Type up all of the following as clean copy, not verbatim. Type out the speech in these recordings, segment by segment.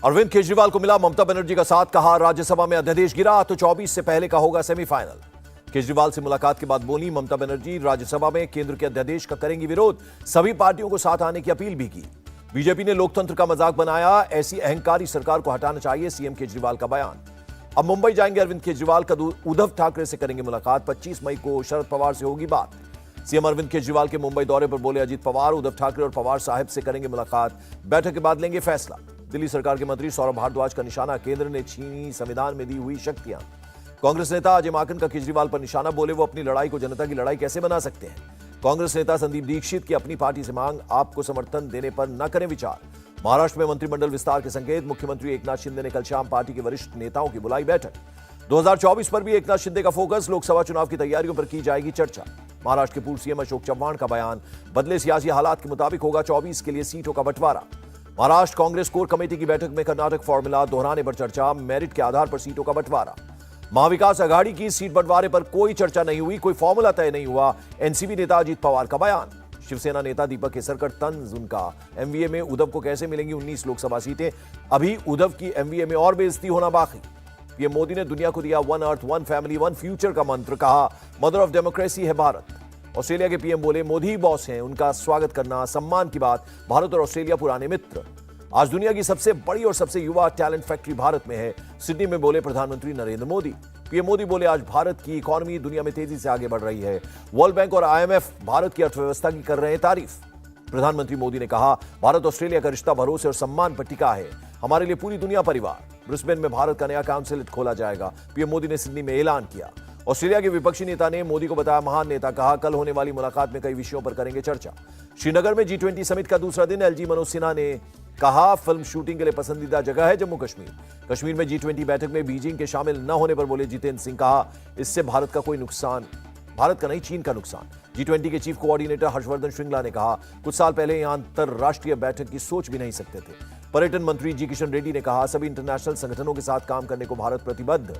अरविंद केजरीवाल को मिला ममता बनर्जी का साथ, कहा राज्यसभा में अध्यादेश गिरा तो 24 से पहले का होगा सेमीफाइनल। केजरीवाल से मुलाकात के बाद बोली ममता बनर्जी, राज्यसभा में केंद्र के अध्यादेश का करेंगी विरोध, सभी पार्टियों को साथ आने की अपील भी की। बीजेपी ने लोकतंत्र का मजाक बनाया, ऐसी अहंकारी सरकार को हटाना चाहिए, सीएम केजरीवाल का बयान। अब मुंबई जाएंगे अरविंद केजरीवाल, का उद्धव ठाकरे से करेंगे मुलाकात, 25 मई को शरद पवार से होगी बात। सीएम अरविंद केजरीवाल के मुंबई दौरे पर बोले अजीत पवार, उद्धव ठाकरे और पवार साहब से करेंगे मुलाकात, बैठक के बाद लेंगे फैसला। दिल्ली सरकार के मंत्री सौरभ भारद्वाज का निशाना, केंद्र ने छीनी संविधान में दी हुई शक्तियां। कांग्रेस नेता अजय माकन का केजरीवाल पर निशाना, बोले वो अपनी लड़ाई को जनता की लड़ाई कैसे बना सकते हैं। कांग्रेस नेता संदीप दीक्षित की अपनी पार्टी से मांग, आपको समर्थन देने पर न करें विचार। महाराष्ट्र में मंत्रिमंडल विस्तार के संकेत, मुख्यमंत्री एकनाथ शिंदे ने कल शाम पार्टी के वरिष्ठ नेताओं की बुलाई बैठक। 2024 पर भी एकनाथ शिंदे का फोकस, लोकसभा चुनाव की तैयारियों पर की जाएगी चर्चा। महाराष्ट्र के पूर्व सीएम अशोक चव्हाण का बयान, बदले सियासी हालात के मुताबिक होगा 24 के लिए सीटों का बंटवारा। महाराष्ट्र कांग्रेस कोर कमेटी की बैठक में कर्नाटक फॉर्मूला दोहराने पर चर्चा, मेरिट के आधार पर सीटों का बंटवारा। महाविकास आघाड़ी की सीट बंटवारे पर कोई चर्चा नहीं हुई, कोई फॉर्मूला तय नहीं हुआ, एनसीपी नेता अजीत पवार का बयान। शिवसेना नेता दीपक केसरकर तंज, उनका एमवीए में उद्धव को कैसे मिलेंगी 19 लोकसभा सीटें, अभी उद्धव की एमवीए में और बेइज्जती होना बाकी। पीएम मोदी ने दुनिया को दिया one earth one family one future का मंत्र, कहा मदर ऑफ डेमोक्रेसी है भारत। ऑस्ट्रेलिया के पीएम बोले मोदी ही बॉस हैं, उनका स्वागत करना सम्मान की बात, भारत और ऑस्ट्रेलिया पुराने मित्र। आज दुनिया की सबसे बड़ी और सबसे युवा टैलेंट फैक्ट्री भारत में है, सिडनी में बोले प्रधानमंत्री नरेंद्र मोदी। पीएम मोदी बोले आज भारत की इकोनॉमी दुनिया में तेजी से आगे बढ़ रही है, वर्ल्ड बैंक और आईएमएफ भारत की अर्थव्यवस्था की कर रहे हैं तारीफ। प्रधानमंत्री मोदी ने कहा भारत ऑस्ट्रेलिया का रिश्ता भरोसे और सम्मान पर टिका है, हमारे लिए पूरी दुनिया परिवार। ब्रिस्बेन में भारत का नया काउंसिलेट खोला जाएगा, पीएम मोदी ने सिडनी में ऐलान किया। ऑस्ट्रेलिया के विपक्षी नेता ने मोदी को बताया महान नेता, कहा कल होने वाली मुलाकात में कई विषयों पर करेंगे चर्चा। श्रीनगर में G20 समिट का दूसरा दिन, एलजी मनोज सिन्हा ने कहा फिल्म शूटिंग के लिए पसंदीदा जगह है जम्मू कश्मीर। कश्मीर में G20 बैठक में बीजिंग के शामिल न होने पर बोले जितेंद्र सिंह, कहा इससे भारत का नहीं चीन का नुकसान। G20 के चीफ कोऑर्डिनेटर हर्षवर्धन श्रृंगला ने कहा कुछ साल पहले यहां अंतरराष्ट्रीय बैठक की सोच भी नहीं सकते थे। पर्यटन मंत्री जी किशन रेड्डी ने कहा सभी इंटरनेशनल संगठनों के साथ काम करने को भारत प्रतिबद्ध।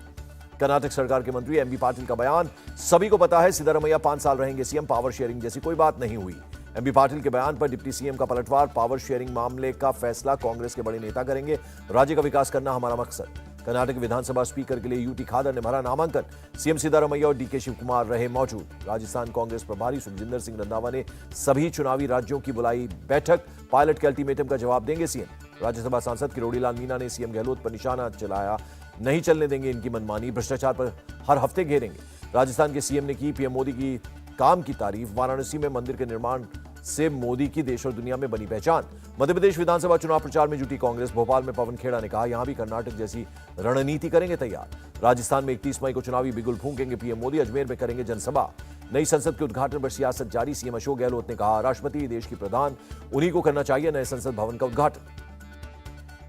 कर्नाटक सरकार के मंत्री एमबी पाटिल का बयान, सभी को पता है सिद्धारमैया 5 साल रहेंगे सीएम, पावर शेयरिंग जैसी कोई बात नहीं हुई। एमबी पाटिल के बयान पर डिप्टी सीएम का पलटवार, पावर शेयरिंग मामले का फैसला कांग्रेस के बड़े नेता करेंगे, राज्य का विकास करना हमारा मकसद। कर्नाटक विधानसभा स्पीकर के लिए यूटी खादर ने भरा नामांकन, सीएम सिद्धारमैया और डीके शिव कुमार रहे मौजूद। राजस्थान कांग्रेस प्रभारी सुखजिंदर सिंह रंधावा ने सभी चुनावी राज्यों की बुलाई बैठक, पायलट के अल्टीमेटम का जवाब देंगे सीएम। राज्यसभा सांसद किरोड़ीलाल मीणा ने सीएम गहलोत पर निशाना चलाया, नहीं चलने देंगे इनकी मनमानी, भ्रष्टाचार पर हर हफ्ते घेरेंगे। राजस्थान के सीएम ने की पीएम मोदी की काम की तारीफ, वाराणसी में मंदिर के निर्माण से मोदी की देश और दुनिया में बनी पहचान। मध्य प्रदेश विधानसभा चुनाव प्रचार में जुटी कांग्रेस, भोपाल में पवन खेड़ा ने कहा यहां भी कर्नाटक जैसी रणनीति करेंगे तैयार। राजस्थान में 31 मई को चुनावी बिगुल फूंकेंगे पीएम मोदी, अजमेर में करेंगे जनसभा। नई संसद के उद्घाटन पर सियासत जारी, सीएम अशोक गहलोत ने कहा राष्ट्रपति देश की प्रधान, उन्हीं को करना चाहिए नए संसद भवन का उद्घाटन।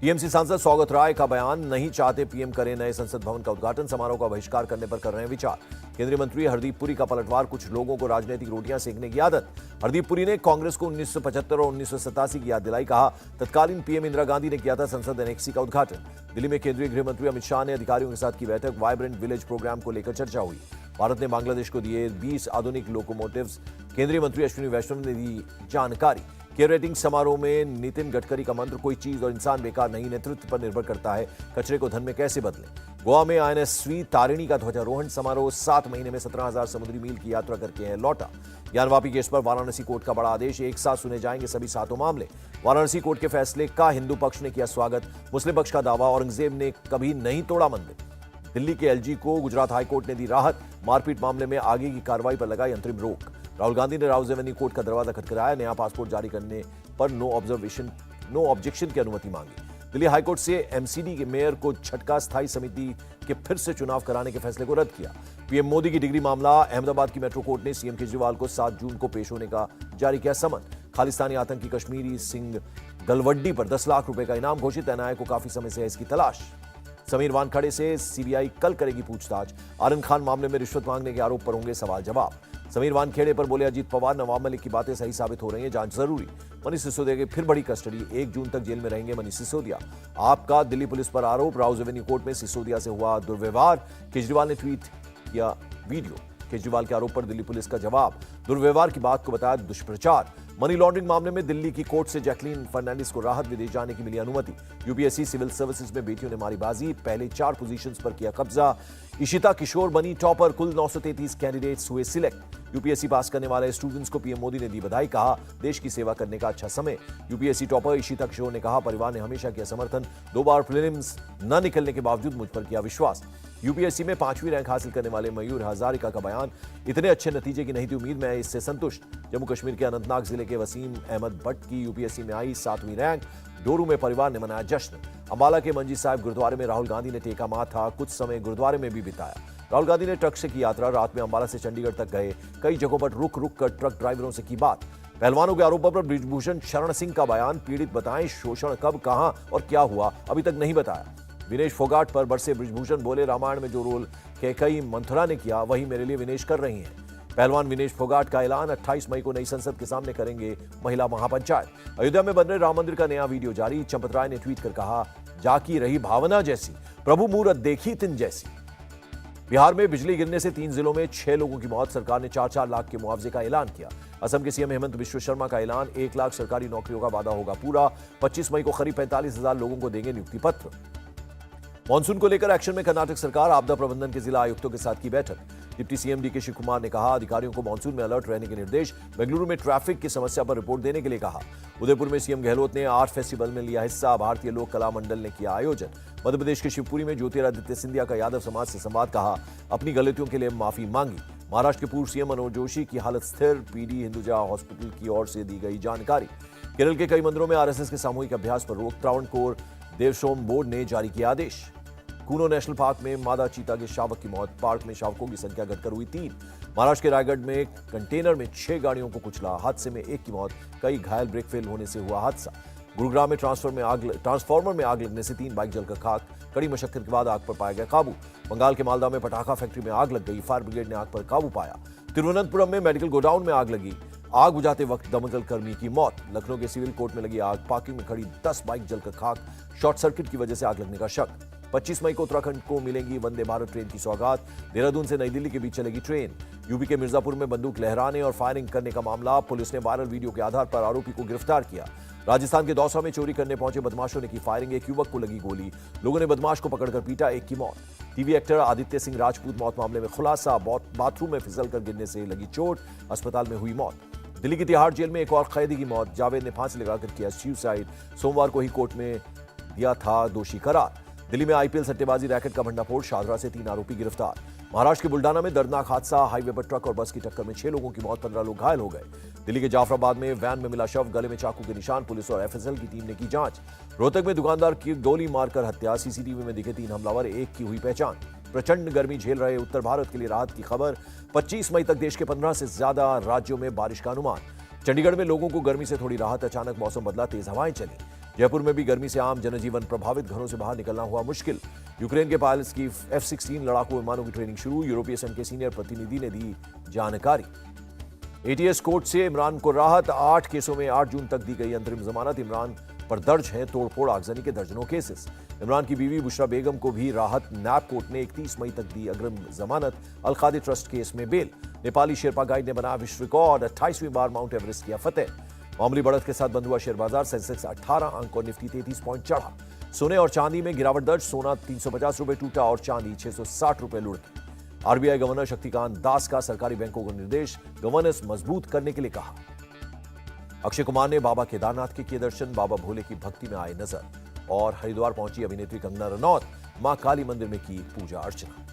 टीएमसी सांसद सौगत राय का बयान, नहीं चाहते पीएम करें नए संसद भवन का उद्घाटन, समारोह का बहिष्कार करने पर कर रहे हैं विचार। केंद्रीय मंत्री हरदीप पुरी का पलटवार, कुछ लोगों को राजनीतिक रोटियां सेकने की आदत। हरदीप पुरी ने कांग्रेस को 1975 और 1987 की याद दिलाई, कहा तत्कालीन पीएम इंदिरा गांधी ने किया था संसद एनेक्सी का उद्घाटन। दिल्ली में केंद्रीय गृह मंत्री अमित शाह ने अधिकारियों के साथ की बैठक, वाइब्रेंट विलेज प्रोग्राम को लेकर चर्चा हुई। भारत ने बांग्लादेश को दिए 20 आधुनिक लोकोमोटिव्स, केंद्रीय मंत्री अश्विनी वैष्णव ने दी जानकारी। केयर रेटिंग समारोह में नितिन गडकरी का मंत्र, कोई चीज और इंसान बेकार नहीं, नेतृत्व पर निर्भर करता है कचरे को धन में कैसे बदलें। गोवा में आईएनएसवी तारिणी का ध्वजारोहण समारोह, 7 महीने में 17,000 समुद्री मील की यात्रा करके है लौटा। ज्ञानवापी केस पर वाराणसी कोर्ट का बड़ा आदेश, एक साथ सुने जाएंगे सभी 7 मामले। वाराणसी कोर्ट के फैसले का हिंदू पक्ष ने किया स्वागत, मुस्लिम पक्ष का दावा, औरंगजेब ने कभी नहीं तोड़ा मंदिर। दिल्ली के एलजी को गुजरात हाईकोर्ट ने दी राहत, मारपीट मामले में आगे की कार्रवाई पर लगाई अंतरिम रोक। राहुल गांधी ने राउज एवेन्यू कोर्ट का दरवाजा खटखटाया, नया पासपोर्ट जारी करने पर नो ऑब्जेक्शन की अनुमति मांगी। दिल्ली हाईकोर्ट से एमसीडी के मेयर को झटका, स्थायी समिति के फिर से चुनाव कराने के फैसले को रद्द किया। पीएम मोदी की डिग्री मामला, अहमदाबाद की मेट्रो कोर्ट ने सीएम केजरीवाल को 7 जून को पेश होने का जारी किया समन। खालिस्तानी आतंकी कश्मीरी सिंह गलवड्डी पर 10 लाख रुपए का इनाम घोषित, एनआईए को काफी समय से है इसकी तलाश। समीर वानखड़े से सीबीआई कल करेगी पूछताछ, आर्यन खान मामले में रिश्वत मांगने के आरोप पर होंगे सवाल जवाब। समीर वानखेड़े पर बोले अजीत पवार, नवाब मलिक की बातें सही साबित हो रही हैं, जांच जरूरी। मनीष सिसोदिया की फिर बड़ी कस्टडी, 1 जून तक जेल में रहेंगे मनीष सिसोदिया। आपका दिल्ली पुलिस पर आरोप, राउज एवेन्यू कोर्ट में सिसोदिया से हुआ दुर्व्यवहार, केजरीवाल ने ट्वीट किया वीडियो। केजरीवाल के आरोप पर दिल्ली पुलिस का जवाब, दुर्व्यवहार की बात को बताया दुष्प्रचार। मनी लॉन्ड्रिंग मामले में दिल्ली की कोर्ट से जैकलीन फर्नांडिस को राहत विदेश जाने की मिली अनुमति। यूपीएससी सिविल सर्विसेज में बेटियों ने मारी बाजी, पहले 4 पोजीशंस पर किया कब्जा। इशिता किशोर बनी टॉपर, कुल 933 कैंडिडेट्स हुए सिलेक्ट। यूपीएससी पास करने वाले स्टूडेंट्स को पीएम मोदी ने दी बधाई, कहा देश की सेवा करने का अच्छा समय। यूपीएससी टॉपर इशिता किशोर ने कहा परिवार ने हमेशा किया समर्थन, 2 बार प्रीलिम्स न निकलने के बावजूद मुझ पर किया विश्वास। यूपीएससी में 5वीं रैंक हासिल करने वाले मयूर हजारिका का बयान, इतने अच्छे नतीजे की नहीं थी उम्मीद, मैं इससे संतुष्ट। जम्मू कश्मीर के अनंतनाग जिले के वसीम अहमद भट्ट की यूपीएससी में आई 7वीं रैंक, डोरू में परिवार ने मनाया जश्न। अंबाला के मंजी साहिब गुरुद्वारे में राहुल गांधी ने टेका माथा, कुछ समय गुरुद्वारे में भी बिताया। राहुल गांधी ने ट्रक से की यात्रा, रात में अंबाला से चंडीगढ़ तक गए, कई जगहों पर रुक रुक कर ट्रक ड्राइवरों से की बात। पहलवानों के आरोपों पर ब्रिजभूषण शरण सिंह का बयान, पीड़ित बताएं शोषण कब, कहां और क्या हुआ अभी तक नहीं बताया। विनेश फोगाट पर बरसे ब्रिजभूषण, बोले रामायण में जो रोल कैकई मंथरा ने किया वही मेरे लिए विनेश कर रही हैं। पहलवान विनेश फोगाट का ऐलान, 28 मई को नई संसद के सामने करेंगे महिला महापंचायत। अयोध्या में बन रहे राम मंदिर का नया वीडियो जारी, चंपत राय ने ट्वीट कर कहा जाकी रही भावना जैसी, प्रभु मूरत देखी तिन जैसी। बिहार में बिजली गिरने से 3 जिलों में 6 लोगों की मौत, सरकार ने 4-4 लाख के मुआवजे का ऐलान किया। असम के सीएम हेमंत बिश्व शर्मा का ऐलान, 1 लाख सरकारी नौकरियों का वादा होगा पूरा। 25 मई को करीब 45,000 लोगों को देंगे नियुक्ति पत्र। मॉनसून को लेकर एक्शन में कर्नाटक सरकार, आपदा प्रबंधन के जिला आयुक्तों के साथ की बैठक। Deputy CM DK Shiv Kumar ने कहा अधिकारियों को मॉनसून में अलर्ट रहने के निर्देश। बेंगलुरु में ट्रैफिक की समस्या पर रिपोर्ट देने के लिए कहा। उदयपुर में सीएम गहलोत ने आर्ट फेस्टिवल में लिया हिस्सा, भारतीय लोक कला मंडल ने किया आयोजन। मध्य प्रदेश के शिवपुरी में ज्योतिरादित्य सिंधिया का यादव समाज से संवाद, कहा अपनी गलतियों के लिए माफी मांगी। महाराष्ट्र के पूर्व सीएम मनोज जोशी की हालत स्थिर, पीडी हिंदुजा हॉस्पिटल की ओर से दी गई जानकारी। केरल के कई मंदिरों में आरएसएस के सामूहिक अभ्यास पर रोक, त्रावणकोर देवसोम बोर्ड ने जारी किया आदेश। कूनो नेशनल पार्क में मादा चीता के शावक की मौत, पार्क में शावकों की संख्या घटकर हुई 3। महाराष्ट्र के रायगढ़ में कंटेनर में 6 गाड़ियों को कुचला, हादसे में 1 की मौत, कई घायल, ब्रेक फेल होने से हुआ हादसा। गुरुग्राम में ट्रांसफार्मर में आग लगने से 3 बाइक जलकर खाक, कड़ी मशक्कत के बाद आग पर पाया गया काबू। बंगाल के मालदा में पटाखा फैक्ट्री में आग लग गई, फायर ब्रिगेड ने आग पर काबू पाया। तिरुवनंतपुरम में मेडिकल गोडाउन में आग लगी, आग बुझाते वक्त दमकल कर्मी की मौत। लखनऊ के सिविल कोर्ट में लगी आग, पार्किंग में खड़ी 10 बाइक जलकर खाक, शॉर्ट सर्किट की वजह से आग लगने का शक। 25 मई को उत्तराखंड को मिलेगी वंदे भारत ट्रेन की सौगात, देहरादून से नई दिल्ली के बीच चलेगी ट्रेन। यूपी के मिर्जापुर में बंदूक लहराने और फायरिंग करने का मामला, पुलिस ने वायरल वीडियो के आधार पर आरोपी को गिरफ्तार किया। राजस्थान के दौसा में चोरी करने पहुंचे बदमाशों ने की फायरिंग, एक युवक को लगी गोली, लोगों ने बदमाश को पकड़कर पीटा, 1 की मौत। टीवी एक्टर आदित्य सिंह राजपूत मौत मामले में खुलासा, बाथरूम में फिसलकर गिरने से लगी चोट, अस्पताल में हुई मौत। दिल्ली की तिहाड़ जेल में एक और कैदी की मौत, जावेद ने फांसी लगाकर किया सुसाइड, सोमवार को ही कोर्ट में दिया था दोषी करार। दिल्ली में आईपीएल सट्टेबाजी रैकेट का भंडाफोड़, शादरा से 3 आरोपी गिरफ्तार। महाराष्ट्र के बुल्डाना में दर्दनाक हादसा, हाईवे पर ट्रक और बस की टक्कर में 6 लोगों की मौत, 15 लोग घायल हो गए। दिल्ली के जाफराबाद में वैन में मिला शव, गले में चाकू के निशान, पुलिस और एफएसएल की टीम ने की जांच। रोहतक में दुकानदार की गोली मारकर हत्या, सीसीटीवी में दिखे 3 हमलावर, 1 की हुई पहचान। प्रचंड गर्मी झेल रहे उत्तर भारत के लिए राहत की खबर, 25 मई तक देश के 15 से ज्यादा राज्यों में बारिश का अनुमान। चंडीगढ़ में लोगों को गर्मी से थोड़ी राहत, अचानक मौसम बदला, तेज हवाएं चली। जयपुर में भी गर्मी से आम जनजीवन प्रभावित, घरों से बाहर निकलना हुआ मुश्किल। यूक्रेन के पायलट्स की F-16 लड़ाकू विमानों की ट्रेनिंग शुरू, यूरोपीय संघ के सीनियर प्रतिनिधि ने दी जानकारी। एटीएस कोर्ट से इमरान को राहत, 8 केसों में 8 जून तक दी गई अंतरिम जमानत। इमरान पर दर्ज हैं तोड़फोड़ आगजनी के दर्जनों केसेस। इमरान की बीवी बुशरा बेगम को भी राहत, नैब कोर्ट ने 31 मई तक दी अग्रिम जमानत। अलकादी ट्रस्ट केस में बेल। नेपाली शेरपा गाइड ने बनाया विश्व रिकॉर्ड, 28वीं बार माउंट एवरेस्ट किया फतेह। मामूली बढ़त के साथ बंद हुआ शेयर बाजार, सेंसेक्स 18 अंक और निफ्टी 33 पॉइंट चढ़ा। सोने और चांदी में गिरावट दर्ज, सोना 350 रुपए टूटा और चांदी 660 रुपए लुढ़की। आरबीआई गवर्नर शक्तिकांत दास का सरकारी बैंकों को निर्देश, गवर्नेंस मजबूत करने के लिए कहा। अक्षय कुमार ने बाबा केदारनाथ के किए दर्शन, बाबा भोले की भक्ति में आए नजर। और हरिद्वार पहुंची अभिनेत्री कंगना रनौत, मां काली मंदिर में की पूजा अर्चना।